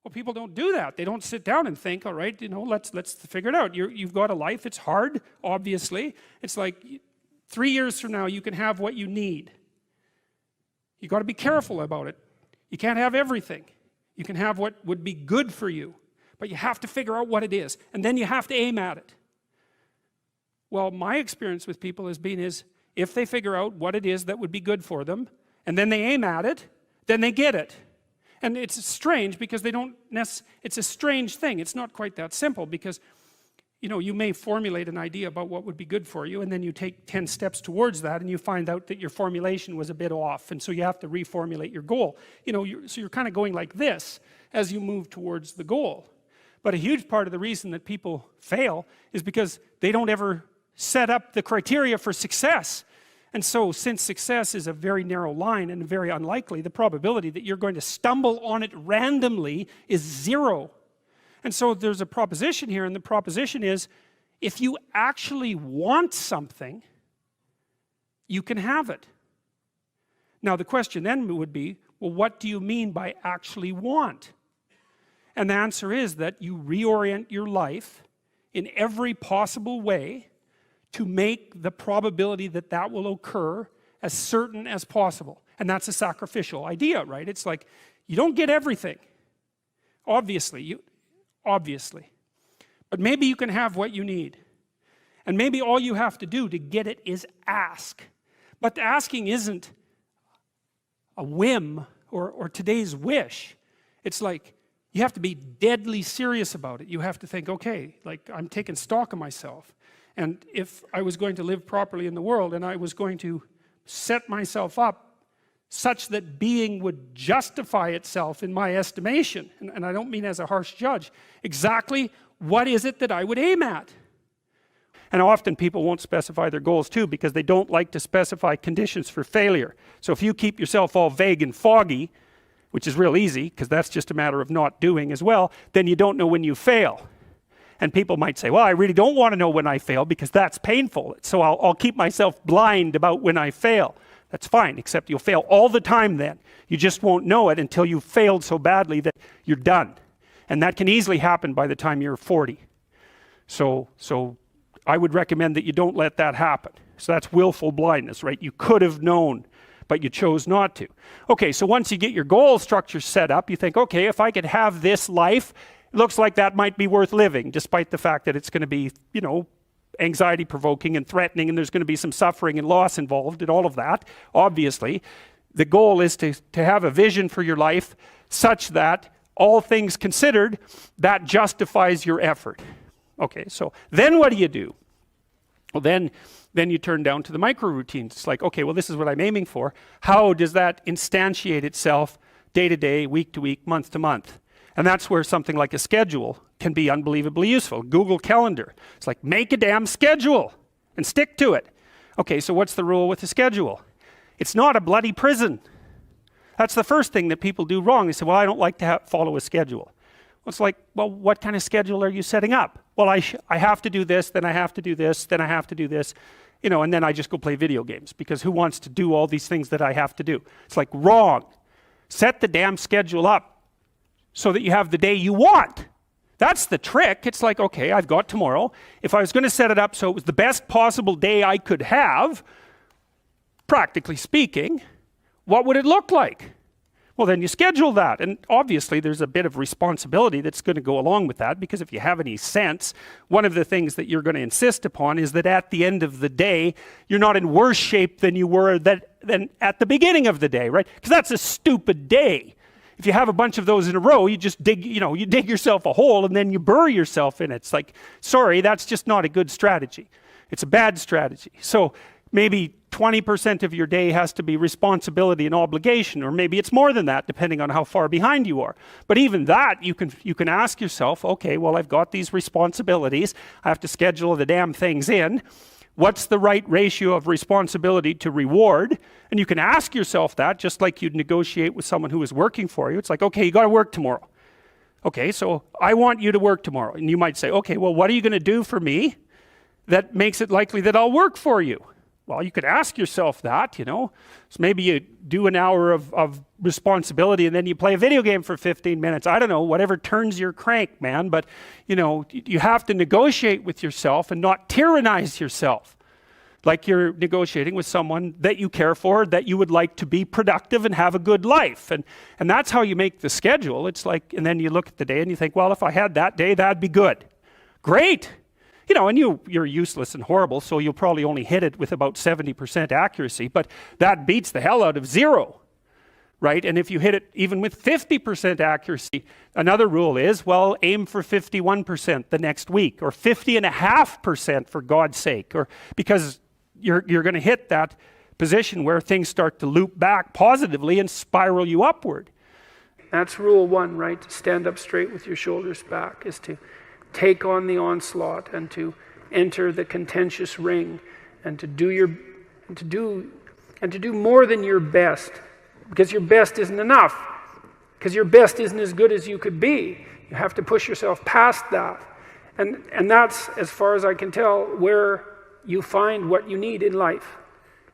Well, people don't do that. They don't sit down and think, all right, let's figure it out. You've got a life. It's hard, obviously. It's like 3 years from now, you can have what you need. You got to be careful about it. You can't have everything. You can have what would be good for you, but you have to figure out what it is, and then you have to aim at it. Well, my experience with people has been if they figure out what it is that would be good for them, and then they aim at it, then they get it. And it's strange because they don't it's a strange thing. It's not quite that simple because you may formulate an idea about what would be good for you, and then you take 10 steps towards that, and you find out that your formulation was a bit off, and so you have to reformulate your goal. So you're kind of going like this as you move towards the goal. But a huge part of the reason that people fail is because they don't ever set up the criteria for success. And so since success is a very narrow line and very unlikely, the probability that you're going to stumble on it randomly is 0. And so there's a proposition here, and the proposition is if you actually want something, you can have it. Now the question then would be, well, what do you mean by actually want? And the answer is that you reorient your life in every possible way to make the probability that that will occur as certain as possible. And that's a sacrificial idea, right? It's like you don't get everything, obviously, but maybe you can have what you need, and maybe all you have to do to get it is ask. But the asking isn't a whim or today's wish. It's like you have to be deadly serious about it. You have to think, okay, like I'm taking stock of myself. And if I was going to live properly in the world and I was going to set myself up such that being would justify itself in my estimation, and I don't mean as a harsh judge, exactly what is it that I would aim at? And often people won't specify their goals too because they don't like to specify conditions for failure. So if you keep yourself all vague and foggy, which is real easy because that's just a matter of not doing as well, then you don't know when you fail. And people might say, well, I really don't want to know when I fail because that's painful. So I'll keep myself blind about when I fail. That's fine, except you'll fail all the time then. You just won't know it until you've failed so badly that you're done. And that can easily happen by the time you're 40. So I would recommend that you don't let that happen. So that's willful blindness, right? You could have known, but you chose not to. Okay, so once you get your goal structure set up, you think, okay, if I could have this life, it looks like that might be worth living, despite the fact that it's going to be, anxiety provoking and threatening, and there's going to be some suffering and loss involved in all of that. Obviously, the goal is to have a vision for your life such that all things considered, that justifies your effort. Okay, so then what do? Well, then you turn down to the micro routines. It's like, okay, well, this is what I'm aiming for. How does that instantiate itself day to day, week to week, month to month? And that's where something like a schedule can be unbelievably useful. Google Calendar. It's like, make a damn schedule and stick to it. Okay, so what's the rule with the schedule? It's not a bloody prison. That's the first thing that people do wrong. They say, well, I don't like to follow a schedule. Well, it's like, well, what kind of schedule are you setting up? Well, I have to do this, then I have to do this, then I have to do this, and then I just go play video games because who wants to do all these things that I have to do? It's like, wrong. Set the damn schedule up so that you have the day you want. That's the trick. It's like, okay, I've got tomorrow. If I was going to set it up so it was the best possible day I could have, practically speaking, what would it look like? Well, then you schedule that. And obviously there's a bit of responsibility that's going to go along with that, because if you have any sense, one of the things that you're going to insist upon is that at the end of the day, you're not in worse shape than you were than at the beginning of the day, right? Because that's a stupid day. If you have a bunch of those in a row, you just dig yourself a hole and then you bury yourself in it. It's like, sorry, that's just not a good strategy. It's a bad strategy. So maybe 20% of your day has to be responsibility and obligation, or maybe it's more than that, depending on how far behind you are. But even that, you can ask yourself, okay, well, I've got these responsibilities. I have to schedule the damn things in. What's the right ratio of responsibility to reward? And you can ask yourself that, just like you'd negotiate with someone who is working for you. It's like, okay, you got to work tomorrow. Okay, so I want you to work tomorrow. And you might say, okay, well, what are you going to do for me that makes it likely that I'll work for you? Well, you could ask yourself that, you know. So maybe you do an hour of responsibility and then you play a video game for 15 minutes. I don't know, whatever turns your crank, man. But, you know, you have to negotiate with yourself and not tyrannize yourself. Like you're negotiating with someone that you care for, that you would like to be productive and have a good life. And that's how you make the schedule. It's like, and then you look at the day and you think, well, if I had that day, that'd be good. Great. You know, and you're useless and horrible, so you'll probably only hit it with about 70% accuracy, but that beats the hell out of 0, right? And if you hit it even with 50% accuracy, another rule is, well, aim for 51% the next week, or 50.5% for God's sake, or because you're going to hit that position where things start to loop back positively and spiral you upward. That's rule 1, right? To stand up straight with your shoulders back, is to take on the onslaught and to enter the contentious ring and to do more than your best, because your best isn't enough, because your best isn't as good as you could be. You have to push yourself past that, and that's, as far as I can tell, where you find what you need in life.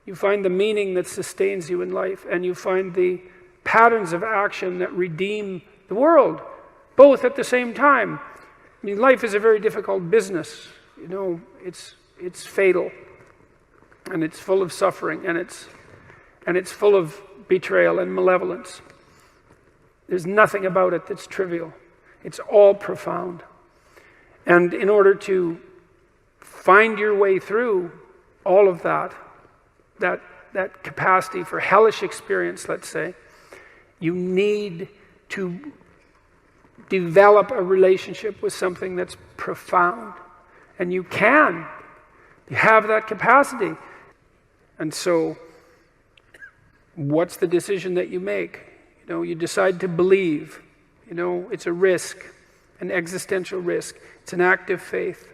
You find the meaning that sustains you in life, and you find the patterns of action that redeem the world, both at the same time. I mean, life is a very difficult business. You know, it's fatal, and it's full of suffering, and it's full of betrayal and malevolence. There's nothing about it that's trivial. It's all profound. And in order to find your way through all of that capacity for hellish experience, let's say, you need to develop a relationship with something that's profound. And you have that capacity. And so, what's the decision that you make? You know, you decide to believe. You know, it's a risk, an existential risk. It's an act of faith.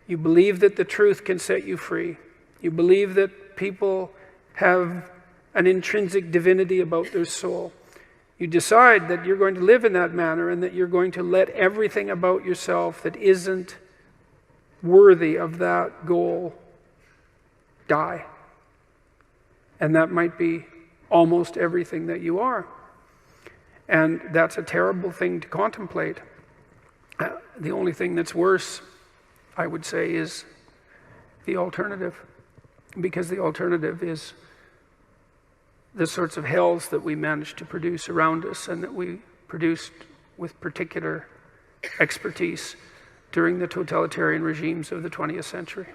You believe that the truth can set you free. You believe that people have an intrinsic divinity about their soul. You decide that you're going to live in that manner and that you're going to let everything about yourself that isn't worthy of that goal die. And that might be almost everything that you are. And that's a terrible thing to contemplate. The only thing that's worse, I would say, is the alternative. Because the alternative is the sorts of hells that we managed to produce around us and that we produced with particular expertise during the totalitarian regimes of the 20th century.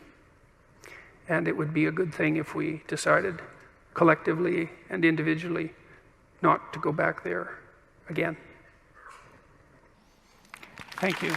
And it would be a good thing if we decided collectively and individually not to go back there again. Thank you.